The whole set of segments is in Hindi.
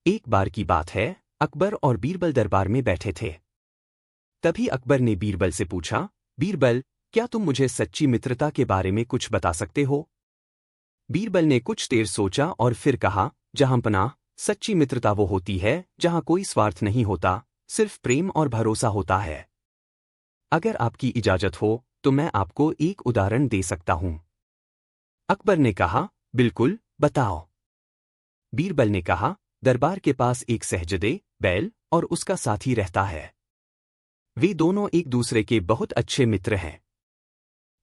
एक बार की बात है, अकबर और बीरबल दरबार में बैठे थे। तभी अकबर ने बीरबल से पूछा, बीरबल, क्या तुम मुझे सच्ची मित्रता के बारे में कुछ बता सकते हो? बीरबल ने कुछ देर सोचा और फिर कहा, जहांपनाह, सच्ची मित्रता वो होती है जहां कोई स्वार्थ नहीं होता, सिर्फ प्रेम और भरोसा होता है। अगर आपकी इजाजत हो तो मैं आपको एक उदाहरण दे सकता हूं। अकबर ने कहा, बिल्कुल, बताओ। बीरबल ने कहा, दरबार के पास एक सहजदे, बैल और उसका साथी रहता है। वे दोनों एक दूसरे के बहुत अच्छे मित्र हैं।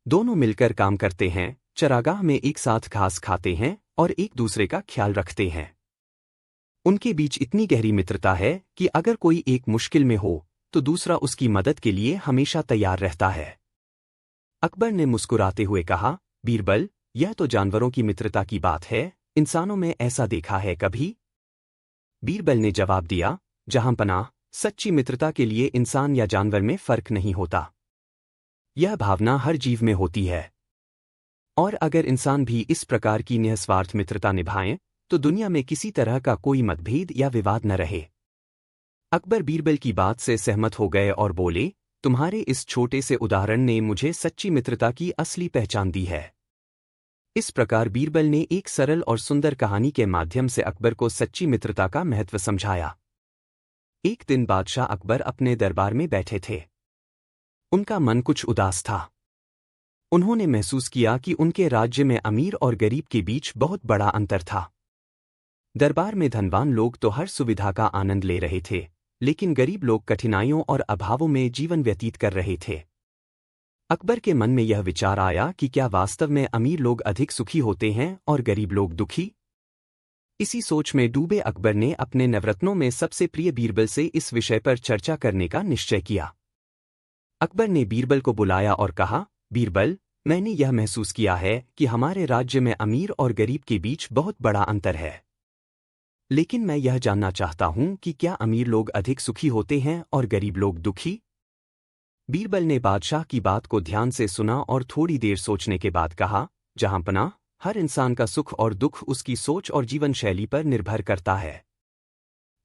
दोनों मिलकर काम करते हैं, चरागाह में एक साथ घास खाते हैं और एक दूसरे का ख्याल रखते हैं। उनके बीच इतनी गहरी मित्रता है कि अगर कोई एक मुश्किल में हो तो दूसरा उसकी मदद के लिए हमेशा तैयार रहता है। अकबर ने मुस्कुराते हुए कहा, बीरबल, यह तो जानवरों की मित्रता की बात है, इंसानों में ऐसा देखा है कभी? बीरबल ने जवाब दिया, जहांपनाह, सच्ची मित्रता के लिए इंसान या जानवर में फर्क नहीं होता। यह भावना हर जीव में होती है। और अगर इंसान भी इस प्रकार की निस्वार्थ मित्रता निभाएं तो दुनिया में किसी तरह का कोई मतभेद या विवाद न रहे। अकबर बीरबल की बात से सहमत हो गए और बोले, तुम्हारे इस छोटे से उदाहरण ने मुझे सच्ची मित्रता की असली पहचान दी है। इस प्रकार बीरबल ने एक सरल और सुंदर कहानी के माध्यम से अकबर को सच्ची मित्रता का महत्व समझाया। एक दिन बादशाह अकबर अपने दरबार में बैठे थे। उनका मन कुछ उदास था। उन्होंने महसूस किया कि उनके राज्य में अमीर और गरीब के बीच बहुत बड़ा अंतर था। दरबार में धनवान लोग तो हर सुविधा का आनंद ले रहे थे, लेकिन गरीब लोग कठिनाइयों और अभावों में जीवन व्यतीत कर रहे थे। अकबर के मन में यह विचार आया कि क्या वास्तव में अमीर लोग अधिक सुखी होते हैं और गरीब लोग दुखी? इसी सोच में डूबे अकबर ने अपने नवरत्नों में सबसे प्रिय बीरबल से इस विषय पर चर्चा करने का निश्चय किया। अकबर ने बीरबल को बुलाया और कहा, बीरबल, मैंने यह महसूस किया है कि हमारे राज्य में अमीर और गरीब के बीच बहुत बड़ा अंतर है। लेकिन मैं यह जानना चाहता हूं कि क्या अमीर लोग अधिक सुखी होते हैं और गरीब लोग दुखी? बीरबल ने बादशाह की बात को ध्यान से सुना और थोड़ी देर सोचने के बाद कहा, जहांपनाह, हर इंसान का सुख और दुख उसकी सोच और जीवन शैली पर निर्भर करता है।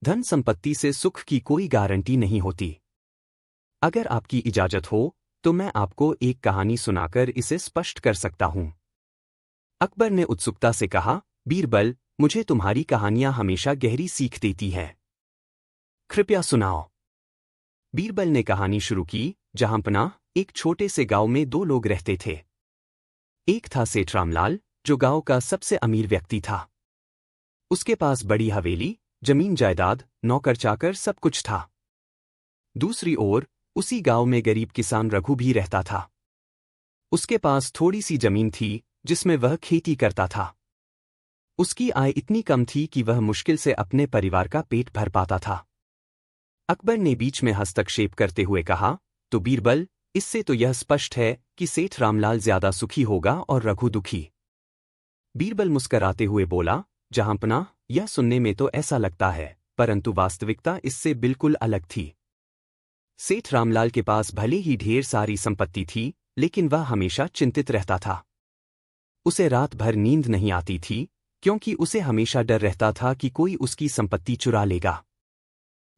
धन संपत्ति से सुख की कोई गारंटी नहीं होती। अगर आपकी इजाजत हो तो मैं आपको एक कहानी सुनाकर इसे स्पष्ट कर सकता हूं। अकबर ने उत्सुकता से कहा, बीरबल, मुझे तुम्हारी कहानियां हमेशा गहरी सीख देती हैं। कृपया सुनाओ। बीरबल ने कहानी शुरू की, जहांपनाह, एक छोटे से गांव में दो लोग रहते थे। एक था सेठ रामलाल, जो गांव का सबसे अमीर व्यक्ति था। उसके पास बड़ी हवेली, जमीन जायदाद, नौकर चाकर सब कुछ था। दूसरी ओर उसी गांव में गरीब किसान रघु भी रहता था। उसके पास थोड़ी सी जमीन थी जिसमें वह खेती करता था। उसकी आय इतनी कम थी कि वह मुश्किल से अपने परिवार का पेट भर पाता था। अकबर ने बीच में हस्तक्षेप करते हुए कहा, तो बीरबल, इससे तो यह स्पष्ट है कि सेठ रामलाल ज्यादा सुखी होगा और रघु दुखी। बीरबल मुस्कराते हुए बोला, जहांपनाह, यह सुनने में तो ऐसा लगता है, परंतु वास्तविकता इससे बिल्कुल अलग थी। सेठ रामलाल के पास भले ही ढेर सारी संपत्ति थी, लेकिन वह हमेशा चिंतित रहता था। उसे रात भर नींद नहीं आती थी, क्योंकि उसे हमेशा डर रहता था कि कोई उसकी संपत्ति चुरा लेगा।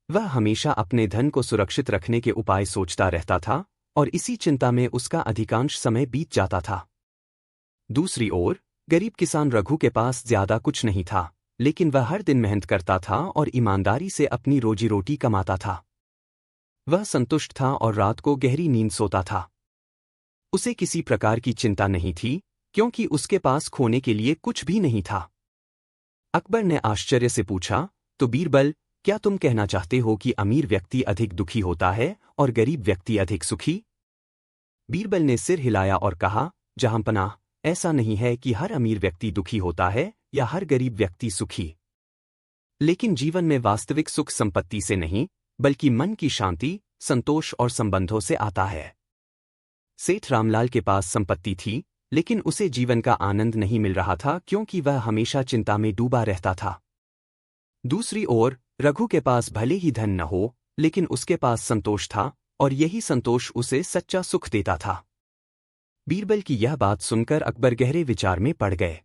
वह हमेशा अपने धन को सुरक्षित रखने के उपाय सोचता रहता था और इसी चिंता में उसका अधिकांश समय बीत जाता था। दूसरी ओर गरीब किसान रघु के पास ज्यादा कुछ नहीं था, लेकिन वह हर दिन मेहनत करता था और ईमानदारी से अपनी रोजी रोटी कमाता था। वह संतुष्ट था और रात को गहरी नींद सोता था। उसे किसी प्रकार की चिंता नहीं थी, क्योंकि उसके पास खोने के लिए कुछ भी नहीं था। अकबर ने आश्चर्य से पूछा, तो बीरबल, क्या तुम कहना चाहते हो कि अमीर व्यक्ति अधिक दुखी होता है और गरीब व्यक्ति अधिक सुखी? बीरबल ने सिर हिलाया और कहा, जहांपनाह, ऐसा नहीं है कि हर अमीर व्यक्ति दुखी होता है या हर गरीब व्यक्ति सुखी। लेकिन जीवन में वास्तविक सुख संपत्ति से नहीं, बल्कि मन की शांति, संतोष और संबंधों से आता है। सेठ रामलाल के पास संपत्ति थी, लेकिन उसे जीवन का आनंद नहीं मिल रहा था क्योंकि वह हमेशा चिंता में डूबा रहता था। दूसरी ओर रघु के पास भले ही धन न हो, लेकिन उसके पास संतोष था और यही संतोष उसे सच्चा सुख देता था। बीरबल की यह बात सुनकर अकबर गहरे विचार में पड़ गए।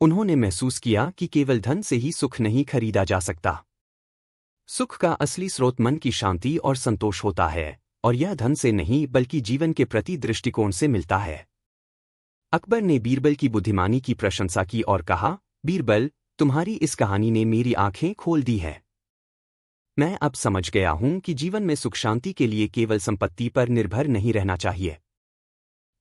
उन्होंने महसूस किया कि केवल धन से ही सुख नहीं खरीदा जा सकता। सुख का असली स्रोत मन की शांति और संतोष होता है, और यह धन से नहीं बल्कि जीवन के प्रति दृष्टिकोण से मिलता है। अकबर ने बीरबल की बुद्धिमानी की प्रशंसा की और कहा, बीरबल, तुम्हारी इस कहानी ने मेरी आंखें खोल दी है। मैं अब समझ गया हूं कि जीवन में सुख शांति के लिए केवल संपत्ति पर निर्भर नहीं रहना चाहिए।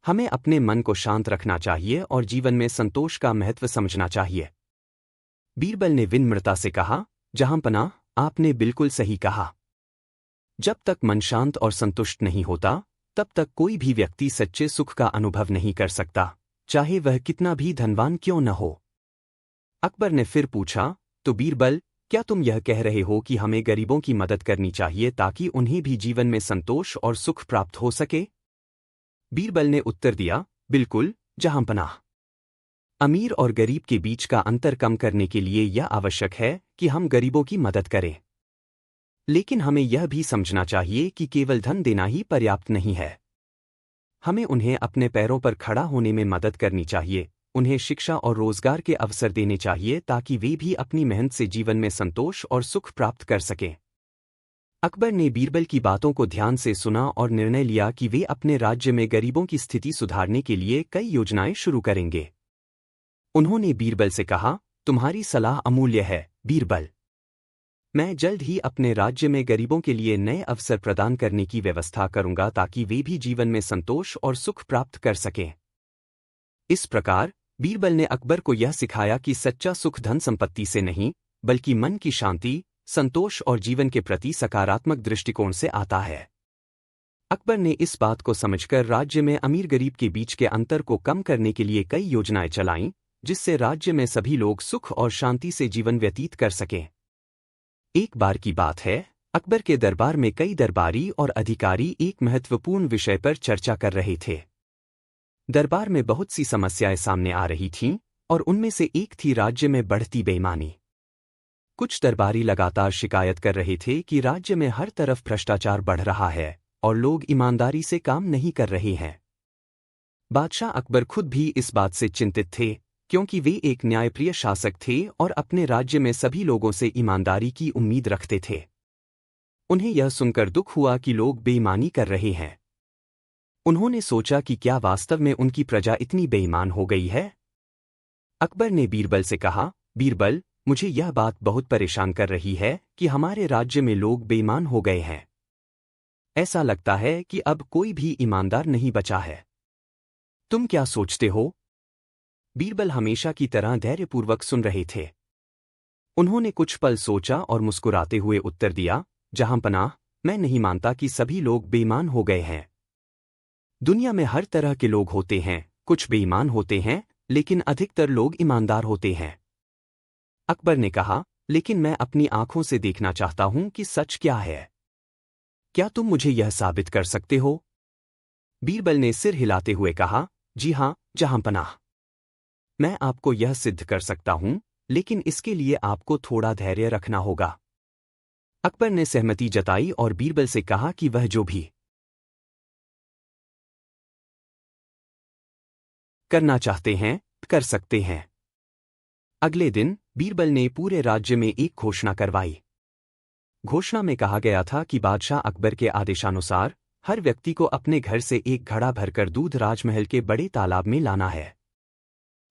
हमें अपने मन को शांत रखना चाहिए और जीवन में संतोष का महत्व समझना चाहिए। बीरबल ने विनम्रता से कहा, जहांपनाह, आपने बिल्कुल सही कहा। जब तक मन शांत और संतुष्ट नहीं होता, तब तक कोई भी व्यक्ति सच्चे सुख का अनुभव नहीं कर सकता, चाहे वह कितना भी धनवान क्यों न हो। अकबर ने फिर पूछा, तो बीरबल, क्या तुम यह कह रहे हो कि हमें गरीबों की मदद करनी चाहिए ताकि उन्हें भी जीवन में संतोष और सुख प्राप्त हो सके? बीरबल ने उत्तर दिया, बिल्कुल, जहांपनाह। अमीर और गरीब के बीच का अंतर कम करने के लिए यह आवश्यक है कि हम गरीबों की मदद करें। लेकिन हमें यह भी समझना चाहिए कि केवल धन देना ही पर्याप्त नहीं है। हमें उन्हें अपने पैरों पर खड़ा होने में मदद करनी चाहिए, उन्हें शिक्षा और रोजगार के अवसर देने चाहिए ताकि वे भी अपनी मेहनत से जीवन में संतोष और सुख प्राप्त कर सकें। अकबर ने बीरबल की बातों को ध्यान से सुना और निर्णय लिया कि वे अपने राज्य में गरीबों की स्थिति सुधारने के लिए कई योजनाएं शुरू करेंगे। उन्होंने बीरबल से कहा, तुम्हारी सलाह अमूल्य है, बीरबल। मैं जल्द ही अपने राज्य में गरीबों के लिए नए अवसर प्रदान करने की व्यवस्था करूंगा ताकि वे भी जीवन में संतोष और सुख प्राप्त कर सकें। इस प्रकार बीरबल ने अकबर को यह सिखाया कि सच्चा सुख धन संपत्ति से नहीं, बल्कि मन की शांति, संतोष और जीवन के प्रति सकारात्मक दृष्टिकोण से आता है। अकबर ने इस बात को समझकर राज्य में अमीर गरीब के बीच के अंतर को कम करने के लिए कई योजनाएं चलाईं, जिससे राज्य में सभी लोग सुख और शांति से जीवन व्यतीत कर सकें। एक बार की बात है, अकबर के दरबार में कई दरबारी और अधिकारी एक महत्वपूर्ण विषय पर चर्चा कर रहे थे। दरबार में बहुत सी समस्याएं सामने आ रही थीं, और उनमें से एक थी राज्य में बढ़ती बेईमानी। कुछ दरबारी लगातार शिकायत कर रहे थे कि राज्य में हर तरफ भ्रष्टाचार बढ़ रहा है और लोग ईमानदारी से काम नहीं कर रहे हैं। बादशाह अकबर खुद भी इस बात से चिंतित थे, क्योंकि वे एक न्यायप्रिय शासक थे और अपने राज्य में सभी लोगों से ईमानदारी की उम्मीद रखते थे। उन्हें यह सुनकर दुख हुआ कि लोग बेईमानी कर रहे हैं। उन्होंने सोचा कि क्या वास्तव में उनकी प्रजा इतनी बेईमान हो गई है? अकबर ने बीरबल से कहा, बीरबल, मुझे यह बात बहुत परेशान कर रही है कि हमारे राज्य में लोग बेईमान हो गए हैं। ऐसा लगता है कि अब कोई भी ईमानदार नहीं बचा है। तुम क्या सोचते हो? बीरबल हमेशा की तरह धैर्यपूर्वक सुन रहे थे। उन्होंने कुछ पल सोचा और मुस्कुराते हुए उत्तर दिया, जहांपनाह, मैं नहीं मानता कि सभी लोग बेईमान हो गए हैं। दुनिया में हर तरह के लोग होते हैं, कुछ बेईमान होते हैं, लेकिन अधिकतर लोग ईमानदार होते हैं। अकबर ने कहा, लेकिन मैं अपनी आंखों से देखना चाहता हूं कि सच क्या है। क्या तुम मुझे यह साबित कर सकते हो? बीरबल ने सिर हिलाते हुए कहा, जी हां, जहांपनाह। मैं आपको यह सिद्ध कर सकता हूं, लेकिन इसके लिए आपको थोड़ा धैर्य रखना होगा। अकबर ने सहमति जताई और बीरबल से कहा कि वह जो भी करना चाहते हैं, कर सकते हैं। अगले दिन बीरबल ने पूरे राज्य में एक घोषणा करवाई। घोषणा में कहा गया था कि बादशाह अकबर के आदेशानुसार हर व्यक्ति को अपने घर से एक घड़ा भरकर दूध राजमहल के बड़े तालाब में लाना है।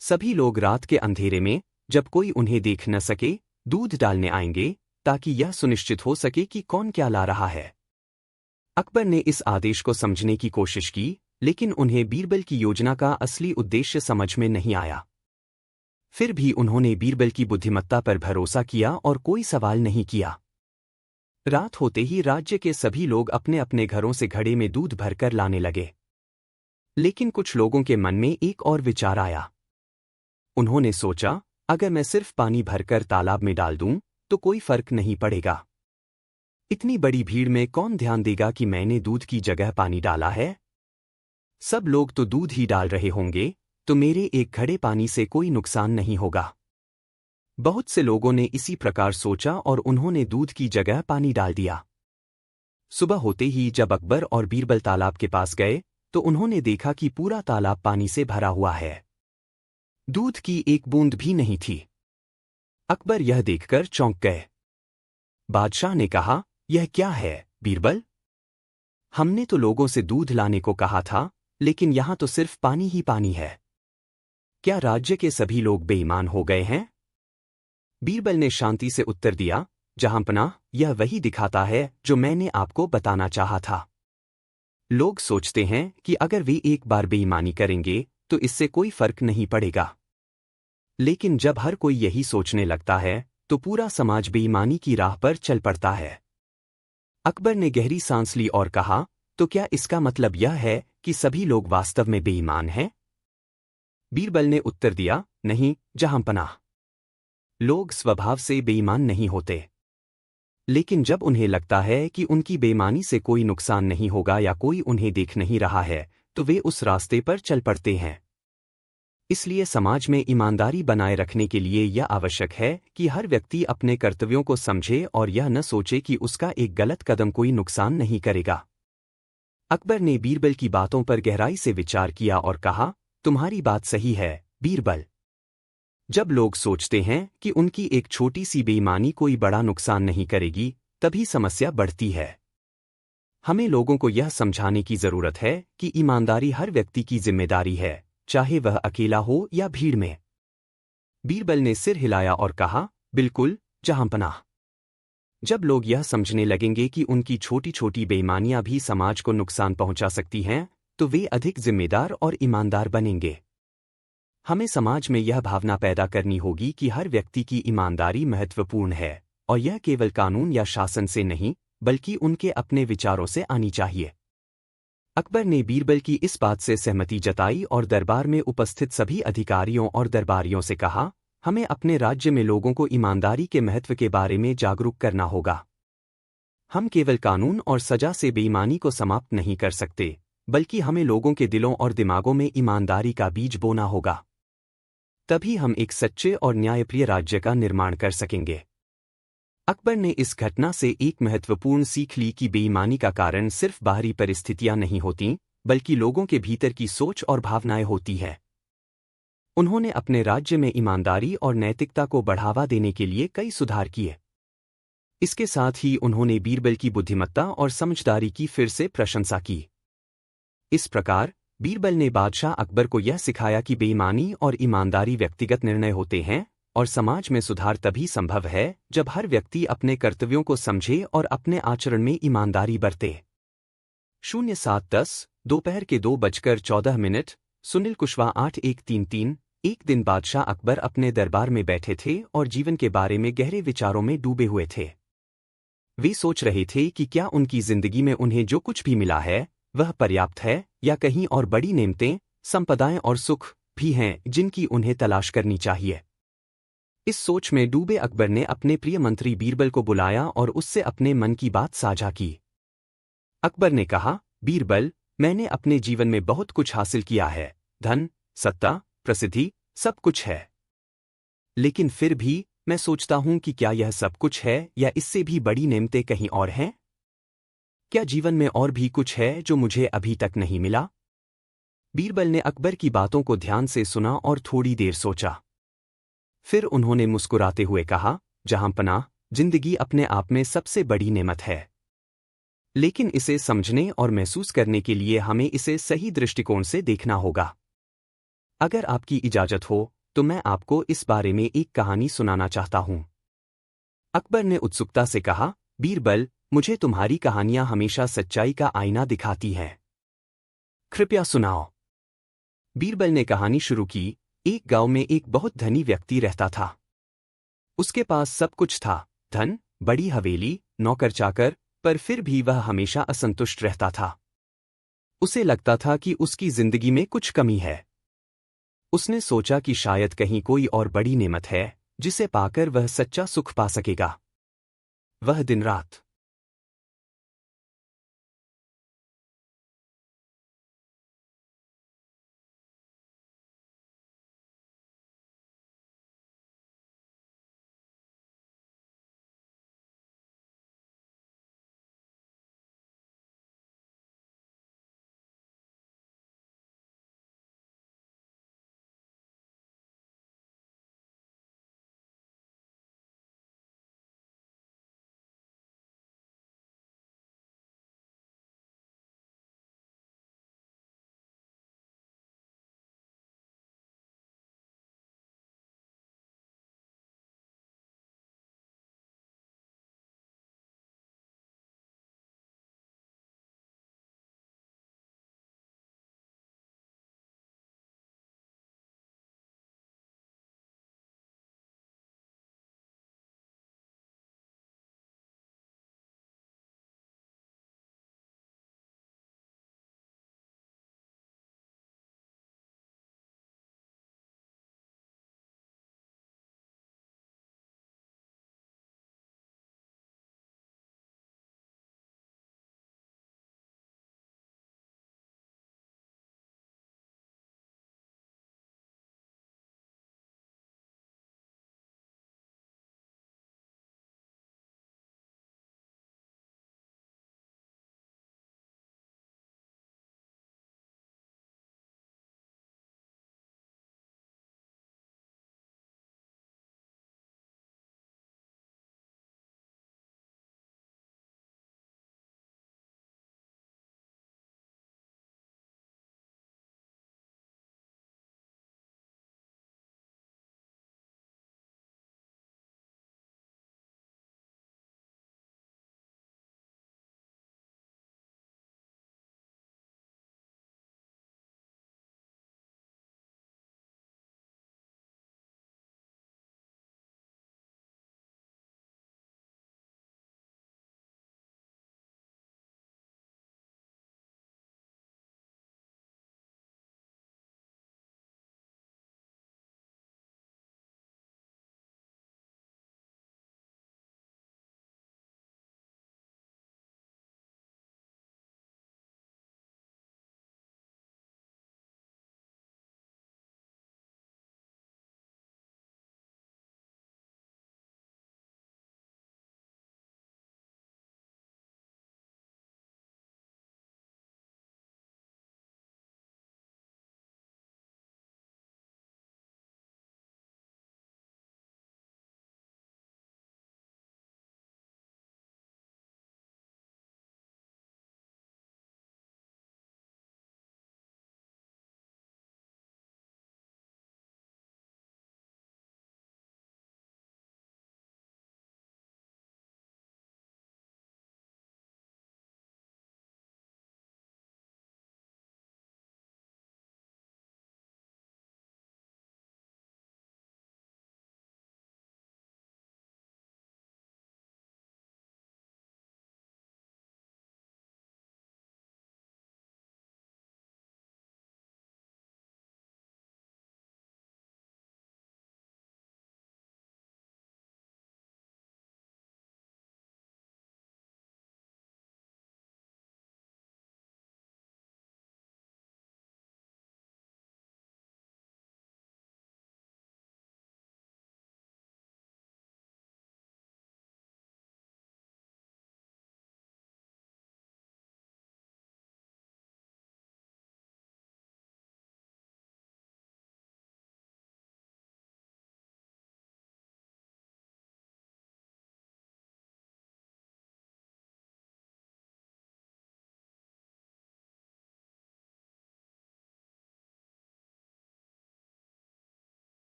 सभी लोग रात के अंधेरे में, जब कोई उन्हें देख न सके, दूध डालने आएंगे, ताकि यह सुनिश्चित हो सके कि कौन क्या ला रहा है। अकबर ने इस आदेश को समझने की कोशिश की, लेकिन उन्हें बीरबल की योजना का असली उद्देश्य समझ में नहीं आया। फिर भी उन्होंने बीरबल की बुद्धिमत्ता पर भरोसा किया और कोई सवाल नहीं किया। रात होते ही राज्य के सभी लोग अपने अपने घरों से घड़े में दूध भरकर लाने लगे। लेकिन कुछ लोगों के मन में एक और विचार आया। उन्होंने सोचा, अगर मैं सिर्फ पानी भरकर तालाब में डाल दूं, तो कोई फर्क नहीं पड़ेगा। इतनी बड़ी भीड़ में कौन ध्यान देगा कि मैंने दूध की जगह पानी डाला है? सब लोग तो दूध ही डाल रहे होंगे, तो मेरे एक घड़े पानी से कोई नुकसान नहीं होगा। बहुत से लोगों ने इसी प्रकार सोचा और उन्होंने दूध की जगह पानी डाल दिया। सुबह होते ही जब अकबर और बीरबल तालाब के पास गए, तो उन्होंने देखा कि पूरा तालाब पानी से भरा हुआ है। दूध की एक बूंद भी नहीं थी। अकबर यह देखकर चौंक गए। बादशाह ने कहा, यह क्या है, बीरबल? हमने तो लोगों से दूध लाने को कहा था, लेकिन यहां तो सिर्फ पानी ही पानी है। क्या राज्य के सभी लोग बेईमान हो गए हैं? बीरबल ने शांति से उत्तर दिया, जहांपनाह, यह वही दिखाता है जो मैंने आपको बताना चाहा था। लोग सोचते हैं कि अगर वे एक बार बेईमानी करेंगे तो इससे कोई फर्क नहीं पड़ेगा। लेकिन जब हर कोई यही सोचने लगता है तो पूरा समाज बेईमानी की राह पर चल पड़ता है। अकबर ने गहरी सांस ली और कहा, तो क्या इसका मतलब यह है कि सभी लोग वास्तव में बेईमान हैं? बीरबल ने उत्तर दिया, नहीं, जहांपनाह। लोग स्वभाव से बेईमान नहीं होते। लेकिन जब उन्हें लगता है कि उनकी बेईमानी से कोई नुकसान नहीं होगा या कोई उन्हें देख नहीं रहा है, तो वे उस रास्ते पर चल पड़ते हैं। इसलिए समाज में ईमानदारी बनाए रखने के लिए यह आवश्यक है कि हर व्यक्ति अपने कर्तव्यों को समझे और यह न सोचे कि उसका एक गलत कदम कोई नुकसान नहीं करेगा। अकबर ने बीरबल की बातों पर गहराई से विचार किया और कहा, तुम्हारी बात सही है, बीरबल। जब लोग सोचते हैं कि उनकी एक छोटी सी बेईमानी कोई बड़ा नुकसान नहीं करेगी, तभी समस्या बढ़ती है। हमें लोगों को यह समझाने की जरूरत है कि ईमानदारी हर व्यक्ति की जिम्मेदारी है, चाहे वह अकेला हो या भीड़ में। बीरबल ने सिर हिलाया और कहा, बिल्कुल, जहांपनाह। जब लोग यह समझने लगेंगे कि उनकी छोटी छोटी बेईमानियां भी समाज को नुकसान पहुंचा सकती हैं, तो वे अधिक जिम्मेदार और ईमानदार बनेंगे। हमें समाज में यह भावना पैदा करनी होगी कि हर व्यक्ति की ईमानदारी महत्वपूर्ण है, और यह केवल कानून या शासन से नहीं, बल्कि उनके अपने विचारों से आनी चाहिए। अकबर ने बीरबल की इस बात से सहमति जताई और दरबार में उपस्थित सभी अधिकारियों और दरबारियों से कहा, हमें अपने राज्य में लोगों को ईमानदारी के महत्व के बारे में जागरूक करना होगा। हम केवल कानून और सजा से बेईमानी को समाप्त नहीं कर सकते, बल्कि हमें लोगों के दिलों और दिमागों में ईमानदारी का बीज बोना होगा। तभी हम एक सच्चे और न्यायप्रिय राज्य का निर्माण कर सकेंगे। अकबर ने इस घटना से एक महत्वपूर्ण सीख ली कि बेईमानी का कारण सिर्फ बाहरी परिस्थितियां नहीं होतीं, बल्कि लोगों के भीतर की सोच और भावनाएं होती हैं। उन्होंने अपने राज्य में ईमानदारी और नैतिकता को बढ़ावा देने के लिए कई सुधार किए। इसके साथ ही उन्होंने बीरबल की बुद्धिमत्ता और समझदारी की फिर से प्रशंसा की। इस प्रकार बीरबल ने बादशाह अकबर को यह सिखाया कि बेईमानी और ईमानदारी व्यक्तिगत निर्णय होते हैं, और समाज में सुधार तभी संभव है जब हर व्यक्ति अपने कर्तव्यों को समझे और अपने आचरण में ईमानदारी बरते। 07:10 दोपहर के 2:14 सुनील कुशवाहा 8133। एक दिन बादशाह अकबर अपने दरबार में बैठे थे और जीवन के बारे में गहरे विचारों में डूबे हुए थे। वे सोच रहे थे कि क्या उनकी जिंदगी में उन्हें जो कुछ भी मिला है वह पर्याप्त है, या कहीं और बड़ी नेमतें, संपदाएं और सुख भी हैं जिनकी उन्हें तलाश करनी चाहिए। इस सोच में डूबे अकबर ने अपने प्रिय मंत्री बीरबल को बुलाया और उससे अपने मन की बात साझा की। अकबर ने कहा, बीरबल, मैंने अपने जीवन में बहुत कुछ हासिल किया है, धन, सत्ता, प्रसिद्धि, सब कुछ है। लेकिन फिर भी मैं सोचता हूं कि क्या यह सब कुछ है या इससे भी बड़ी नेमतें कहीं और हैं? क्या जीवन में और भी कुछ है जो मुझे अभी तक नहीं मिला? बीरबल ने अकबर की बातों को ध्यान से सुना और थोड़ी देर सोचा। फिर उन्होंने मुस्कुराते हुए कहा, जहांपनाह, जिंदगी अपने आप में सबसे बड़ी नेमत है। लेकिन इसे समझने और महसूस करने के लिए हमें इसे सही दृष्टिकोण से देखना होगा। अगर आपकी इजाजत हो तो मैं आपको इस बारे में एक कहानी सुनाना चाहता हूं। अकबर ने उत्सुकता से कहा, बीरबल, मुझे तुम्हारी कहानियां हमेशा सच्चाई का आईना दिखाती हैं। कृपया सुनाओ। बीरबल ने कहानी शुरू की। एक गांव में एक बहुत धनी व्यक्ति रहता था। उसके पास सब कुछ था, धन, बड़ी हवेली, नौकर चाकर, पर फिर भी वह हमेशा असंतुष्ट रहता था। उसे लगता था कि उसकी जिंदगी में कुछ कमी है। उसने सोचा कि शायद कहीं कोई और बड़ी नेमत है जिसे पाकर वह सच्चा सुख पा सकेगा। वह दिन रात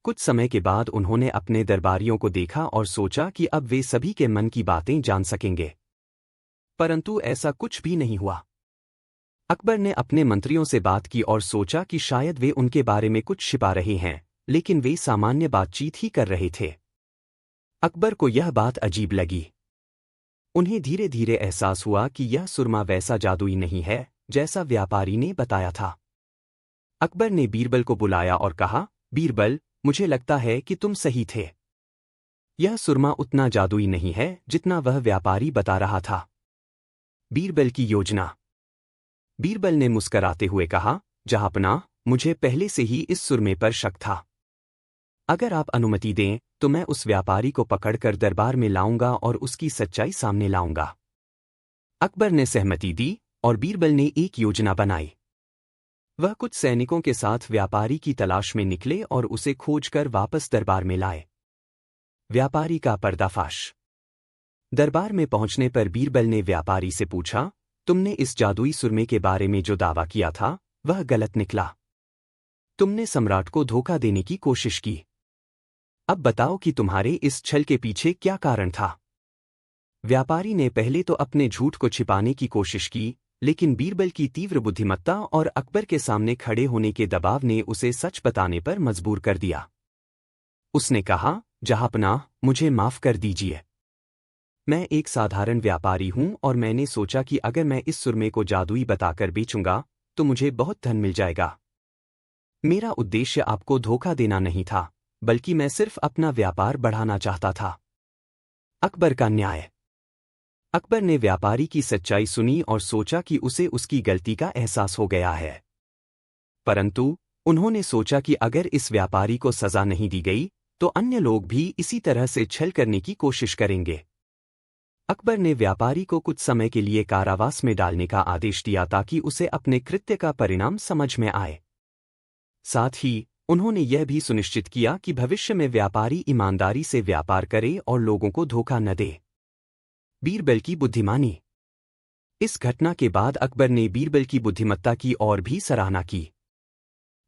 कुछ समय के बाद उन्होंने अपने दरबारियों को देखा और सोचा कि अब वे सभी के मन की बातें जान सकेंगे। परंतु ऐसा कुछ भी नहीं हुआ। अकबर ने अपने मंत्रियों से बात की और सोचा कि शायद वे उनके बारे में कुछ छिपा रहे हैं, लेकिन वे सामान्य बातचीत ही कर रहे थे। अकबर को यह बात अजीब लगी। उन्हें धीरे धीरे एहसास हुआ कि यह सुरमा वैसा जादुई नहीं है जैसा व्यापारी ने बताया था। अकबर ने बीरबल को बुलाया और कहा, बीरबल, मुझे लगता है कि तुम सही थे। यह सुरमा उतना जादुई नहीं है जितना वह व्यापारी बता रहा था। बीरबल की योजना। बीरबल ने मुस्कराते हुए कहा, जहांपनाह, मुझे पहले से ही इस सुरमे पर शक था। अगर आप अनुमति दें तो मैं उस व्यापारी को पकड़कर दरबार में लाऊंगा और उसकी सच्चाई सामने लाऊंगा। अकबर ने सहमति दी और बीरबल ने एक योजना बनाई। वह कुछ सैनिकों के साथ व्यापारी की तलाश में निकले और उसे खोजकर वापस दरबार में लाए। व्यापारी का पर्दाफाश। दरबार में पहुंचने पर बीरबल ने व्यापारी से पूछा, तुमने इस जादुई सुरमे के बारे में जो दावा किया था वह गलत निकला। तुमने सम्राट को धोखा देने की कोशिश की। अब बताओ कि तुम्हारे इस छल के पीछे क्या कारण था। व्यापारी ने पहले तो अपने झूठ को छिपाने की कोशिश की, लेकिन बीरबल की तीव्र बुद्धिमत्ता और अकबर के सामने खड़े होने के दबाव ने उसे सच बताने पर मजबूर कर दिया। उसने कहा, जहांपनाह, मुझे माफ कर दीजिए। मैं एक साधारण व्यापारी हूं और मैंने सोचा कि अगर मैं इस सुरमे को जादुई बताकर बेचूंगा तो मुझे बहुत धन मिल जाएगा। मेरा उद्देश्य आपको धोखा देना नहीं था, बल्कि मैं सिर्फ अपना व्यापार बढ़ाना चाहता था। अकबर का न्याय। अकबर ने व्यापारी की सच्चाई सुनी और सोचा कि उसे उसकी गलती का एहसास हो गया है। परंतु उन्होंने सोचा कि अगर इस व्यापारी को सजा नहीं दी गई तो अन्य लोग भी इसी तरह से छल करने की कोशिश करेंगे। अकबर ने व्यापारी को कुछ समय के लिए कारावास में डालने का आदेश दिया ताकि उसे अपने कृत्य का परिणाम समझ में आए। साथ ही उन्होंने यह भी सुनिश्चित किया कि भविष्य में व्यापारी ईमानदारी से व्यापार करे और लोगों को धोखा न दे। बीरबल की बुद्धिमानी। इस घटना के बाद अकबर ने बीरबल की बुद्धिमत्ता की और भी सराहना की।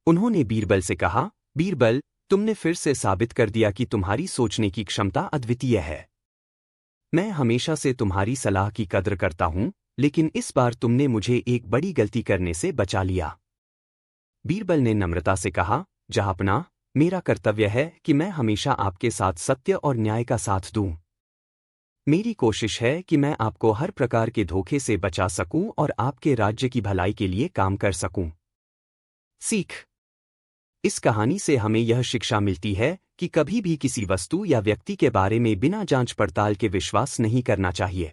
उन्होंने बीरबल से कहा, बीरबल, तुमने फिर से साबित कर दिया कि तुम्हारी सोचने की क्षमता अद्वितीय है। मैं हमेशा से तुम्हारी सलाह की कद्र करता हूं, लेकिन इस बार तुमने मुझे एक बड़ी गलती करने से बचा लिया। बीरबल ने नम्रता से कहा, जहांपनाह, मेरा कर्तव्य है कि मैं हमेशा आपके साथ सत्य और न्याय का साथ दूं। मेरी कोशिश है कि मैं आपको हर प्रकार के धोखे से बचा सकूं और आपके राज्य की भलाई के लिए काम कर सकूं। सीख। इस कहानी से हमें यह शिक्षा मिलती है कि कभी भी किसी वस्तु या व्यक्ति के बारे में बिना जांच पड़ताल के विश्वास नहीं करना चाहिए।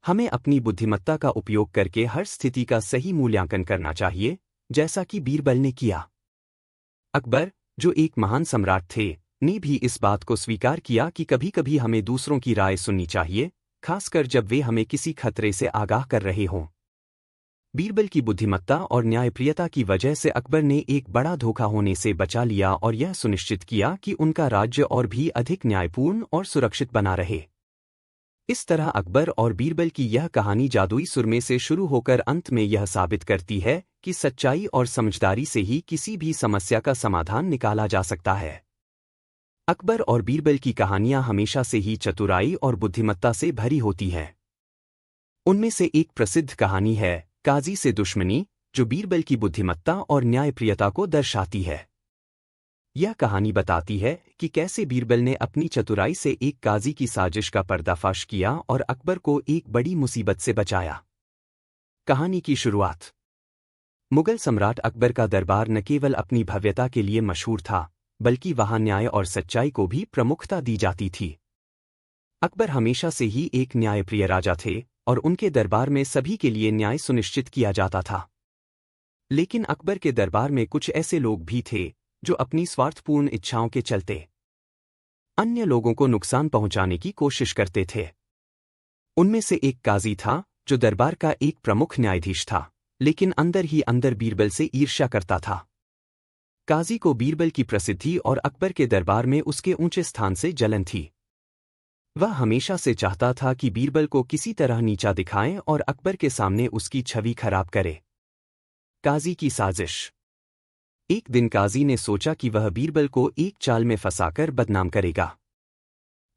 हमें अपनी बुद्धिमत्ता का उपयोग करके हर स्थिति का सही मूल्यांकन करना चाहिए, जैसा कि बीरबल ने किया। अकबर, जो एक महान सम्राट थे, ने भी इस बात को स्वीकार किया कि कभी कभी हमें दूसरों की राय सुननी चाहिए, खासकर जब वे हमें किसी खतरे से आगाह कर रहे हों। बीरबल की बुद्धिमत्ता और न्यायप्रियता की वजह से अकबर ने एक बड़ा धोखा होने से बचा लिया और यह सुनिश्चित किया कि उनका राज्य और भी अधिक न्यायपूर्ण और सुरक्षित बना रहे। इस तरह अकबर और बीरबल की यह कहानी जादुई सुरमे से शुरू होकर अंत में यह साबित करती है कि सच्चाई और समझदारी से ही किसी भी समस्या का समाधान निकाला जा सकता है। अकबर और बीरबल की कहानियां हमेशा से ही चतुराई और बुद्धिमत्ता से भरी होती हैं। उनमें से एक प्रसिद्ध कहानी है काजी से दुश्मनी, जो बीरबल की बुद्धिमत्ता और न्यायप्रियता को दर्शाती है। यह कहानी बताती है कि कैसे बीरबल ने अपनी चतुराई से एक काजी की साजिश का पर्दाफाश किया और अकबर को एक बड़ी मुसीबत से बचाया। कहानी की शुरुआत। मुगल सम्राट अकबर का दरबार न केवल अपनी भव्यता के लिए मशहूर था, बल्कि वहां न्याय और सच्चाई को भी प्रमुखता दी जाती थी। अकबर हमेशा से ही एक न्यायप्रिय राजा थे और उनके दरबार में सभी के लिए न्याय सुनिश्चित किया जाता था। लेकिन अकबर के दरबार में कुछ ऐसे लोग भी थे जो अपनी स्वार्थपूर्ण इच्छाओं के चलते अन्य लोगों को नुकसान पहुंचाने की कोशिश करते थे। उनमें से एक काजी था जो दरबार का एक प्रमुख न्यायाधीश था, लेकिन अंदर ही अंदर बीरबल से ईर्ष्या करता था। काजी को बीरबल की प्रसिद्धि और अकबर के दरबार में उसके ऊंचे स्थान से जलन थी। वह हमेशा से चाहता था कि बीरबल को किसी तरह नीचा दिखाएं और अकबर के सामने उसकी छवि खराब करे। काजी की साजिश। एक दिन काजी ने सोचा कि वह बीरबल को एक चाल में फंसाकर बदनाम करेगा।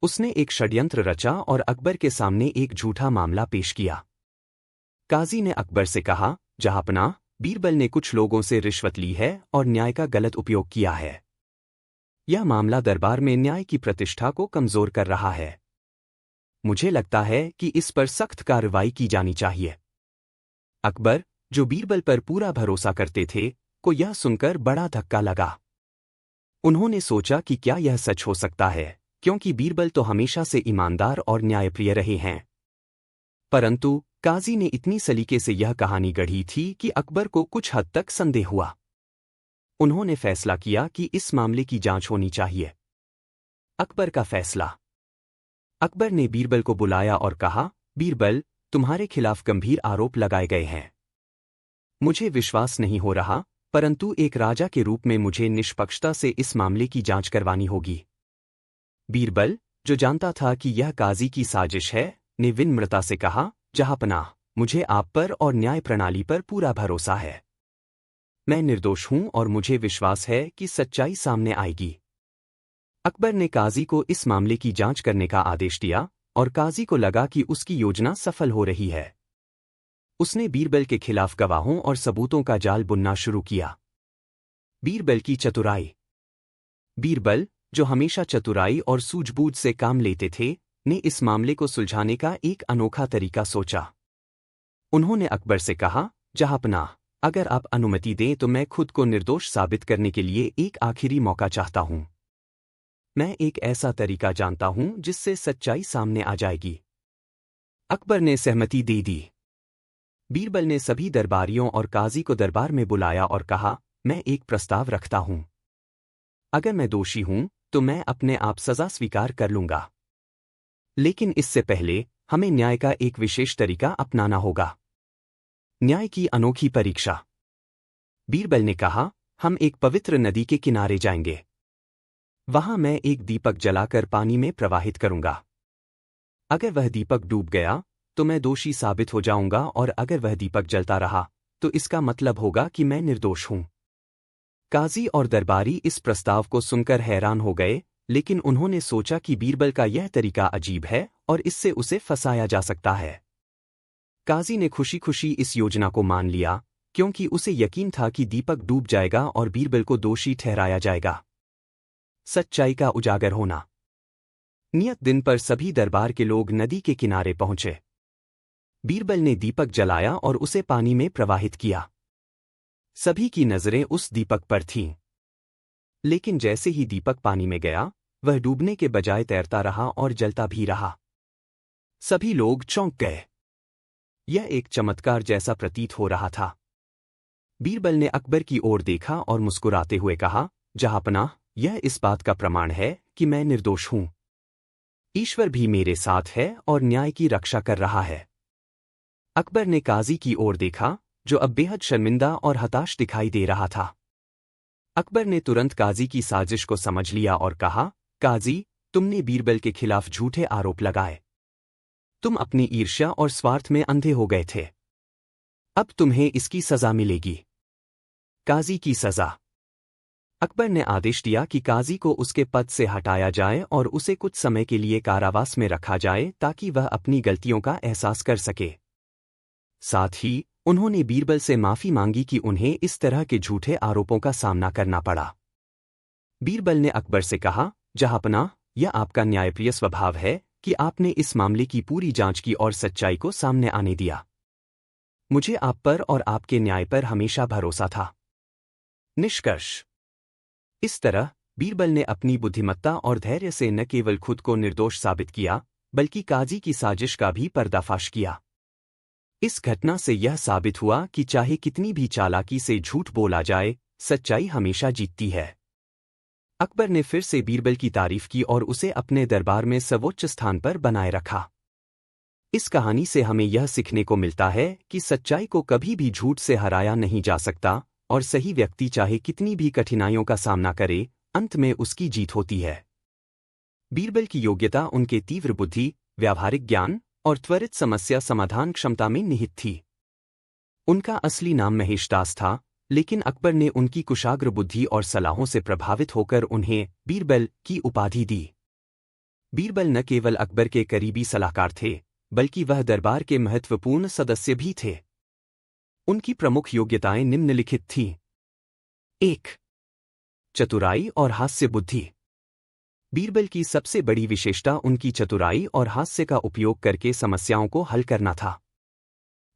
उसने एक षड्यंत्र रचा और अकबर के सामने एक झूठा मामला पेश किया। काजी ने अकबर से कहा, जहांपनाह, बीरबल ने कुछ लोगों से रिश्वत ली है और न्याय का गलत उपयोग किया है। यह मामला दरबार में न्याय की प्रतिष्ठा को कमजोर कर रहा है। मुझे लगता है कि इस पर सख्त कार्रवाई की जानी चाहिए। अकबर, जो बीरबल पर पूरा भरोसा करते थे, को यह सुनकर बड़ा धक्का लगा। उन्होंने सोचा कि क्या यह सच हो सकता है, क्योंकि बीरबल तो हमेशा से ईमानदार और न्यायप्रिय रहे हैं। परंतु काजी ने इतनी सलीके से यह कहानी गढ़ी थी कि अकबर को कुछ हद तक संदेह हुआ। उन्होंने फैसला किया कि इस मामले की जांच होनी चाहिए। अकबर का फैसला। अकबर ने बीरबल को बुलाया और कहा, बीरबल, तुम्हारे खिलाफ गंभीर आरोप लगाए गए हैं। मुझे विश्वास नहीं हो रहा, परंतु एक राजा के रूप में मुझे निष्पक्षता से इस मामले की जांच करवानी होगी। बीरबल, जो जानता था कि यह काजी की साजिश है, ने विनम्रता से कहा, जहांपनाह, मुझे आप पर और न्याय प्रणाली पर पूरा भरोसा है। मैं निर्दोष हूं और मुझे विश्वास है कि सच्चाई सामने आएगी। अकबर ने काजी को इस मामले की जांच करने का आदेश दिया और काजी को लगा कि उसकी योजना सफल हो रही है। उसने बीरबल के खिलाफ गवाहों और सबूतों का जाल बुनना शुरू किया। बीरबल की चतुराई। बीरबल, जो हमेशा चतुराई और सूझबूझ से काम लेते थे, ने इस मामले को सुलझाने का एक अनोखा तरीका सोचा। उन्होंने अकबर से कहा, जहांपनाह, अगर आप अनुमति दें तो मैं खुद को निर्दोष साबित करने के लिए एक आखिरी मौका चाहता हूं। मैं एक ऐसा तरीका जानता हूं जिससे सच्चाई सामने आ जाएगी। अकबर ने सहमति दे दी। बीरबल ने सभी दरबारियों और काजी को दरबार में बुलाया और कहा, मैं एक प्रस्ताव रखता हूं। अगर मैं दोषी हूं तो मैं अपने आप सजा स्वीकार कर लूंगा। लेकिन इससे पहले हमें न्याय का एक विशेष तरीका अपनाना होगा। न्याय की अनोखी परीक्षा। बीरबल ने कहा, हम एक पवित्र नदी के किनारे जाएंगे। वहां मैं एक दीपक जलाकर पानी में प्रवाहित करूंगा। अगर वह दीपक डूब गया तो मैं दोषी साबित हो जाऊंगा, और अगर वह दीपक जलता रहा तो इसका मतलब होगा कि मैं निर्दोष हूं। काजी और दरबारी इस प्रस्ताव को सुनकर हैरान हो गए, लेकिन उन्होंने सोचा कि बीरबल का यह तरीका अजीब है और इससे उसे फंसाया जा सकता है। काजी ने खुशी खुशी इस योजना को मान लिया, क्योंकि उसे यकीन था कि दीपक डूब जाएगा और बीरबल को दोषी ठहराया जाएगा। सच्चाई का उजागर होना। नियत दिन पर सभी दरबार के लोग नदी के किनारे पहुंचे। बीरबल ने दीपक जलाया और उसे पानी में प्रवाहित किया। सभी की नजरें उस दीपक पर थीं। लेकिन जैसे ही दीपक पानी में गया, वह डूबने के बजाय तैरता रहा और जलता भी रहा। सभी लोग चौंक गए। यह एक चमत्कार जैसा प्रतीत हो रहा था। बीरबल ने अकबर की ओर देखा और मुस्कुराते हुए कहा, जहांपनाह, यह इस बात का प्रमाण है कि मैं निर्दोष हूं। ईश्वर भी मेरे साथ है और न्याय की रक्षा कर रहा है। अकबर ने काजी की ओर देखा, जो अब बेहद शर्मिंदा और हताश दिखाई दे रहा था। अकबर ने तुरंत काजी की साजिश को समझ लिया और कहा, काजी, तुमने बीरबल के खिलाफ झूठे आरोप लगाए। तुम अपनी ईर्ष्या और स्वार्थ में अंधे हो गए थे। अब तुम्हें इसकी सजा मिलेगी। काजी की सजा। अकबर ने आदेश दिया कि काजी को उसके पद से हटाया जाए और उसे कुछ समय के लिए कारावास में रखा जाए ताकि वह अपनी गलतियों का एहसास कर सके। साथ ही उन्होंने बीरबल से माफी मांगी कि उन्हें इस तरह के झूठे आरोपों का सामना करना पड़ा। बीरबल ने अकबर से कहा, जहांपनाह, यह आपका न्यायप्रिय स्वभाव है कि आपने इस मामले की पूरी जांच की और सच्चाई को सामने आने दिया। मुझे आप पर और आपके न्याय पर हमेशा भरोसा था। निष्कर्ष। इस तरह बीरबल ने अपनी बुद्धिमत्ता और धैर्य से न केवल खुद को निर्दोष साबित किया, बल्कि काजी की साजिश का भी पर्दाफाश किया। इस घटना से यह साबित हुआ कि चाहे कितनी भी चालाकी से झूठ बोला जाए, सच्चाई हमेशा जीतती है। अकबर ने फिर से बीरबल की तारीफ की और उसे अपने दरबार में सर्वोच्च स्थान पर बनाए रखा। इस कहानी से हमें यह सीखने को मिलता है कि सच्चाई को कभी भी झूठ से हराया नहीं जा सकता, और सही व्यक्ति चाहे कितनी भी कठिनाइयों का सामना करे, अंत में उसकी जीत होती है। बीरबल की योग्यता उनके तीव्र बुद्धि, व्यावहारिक ज्ञान और त्वरित समस्या समाधान क्षमता में निहित थी। उनका असली नाम महेश दास था, लेकिन अकबर ने उनकी कुशाग्र बुद्धि और सलाहों से प्रभावित होकर उन्हें बीरबल की उपाधि दी। बीरबल न केवल अकबर के करीबी सलाहकार थे, बल्कि वह दरबार के महत्वपूर्ण सदस्य भी थे। उनकी प्रमुख योग्यताएं निम्नलिखित थीं। 1. चतुराई और हास्य बुद्धि। बीरबल की सबसे बड़ी विशेषता उनकी चतुराई और हास्य का उपयोग करके समस्याओं को हल करना था।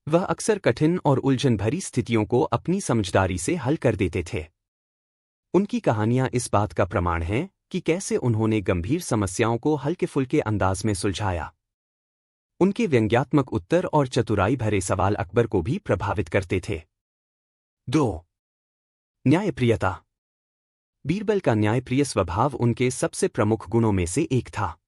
वह अक्सर कठिन और उलझन भरी स्थितियों को अपनी समझदारी से हल कर देते थे। उनकी कहानियां इस बात का प्रमाण हैं कि कैसे उन्होंने गंभीर समस्याओं को हल्के फुल्के अंदाज में सुलझाया। उनके व्यंग्यात्मक उत्तर और चतुराई भरे सवाल अकबर को भी प्रभावित करते थे। 2. न्यायप्रियता। बीरबल का न्यायप्रिय स्वभाव उनके सबसे प्रमुख गुणों में से एक था।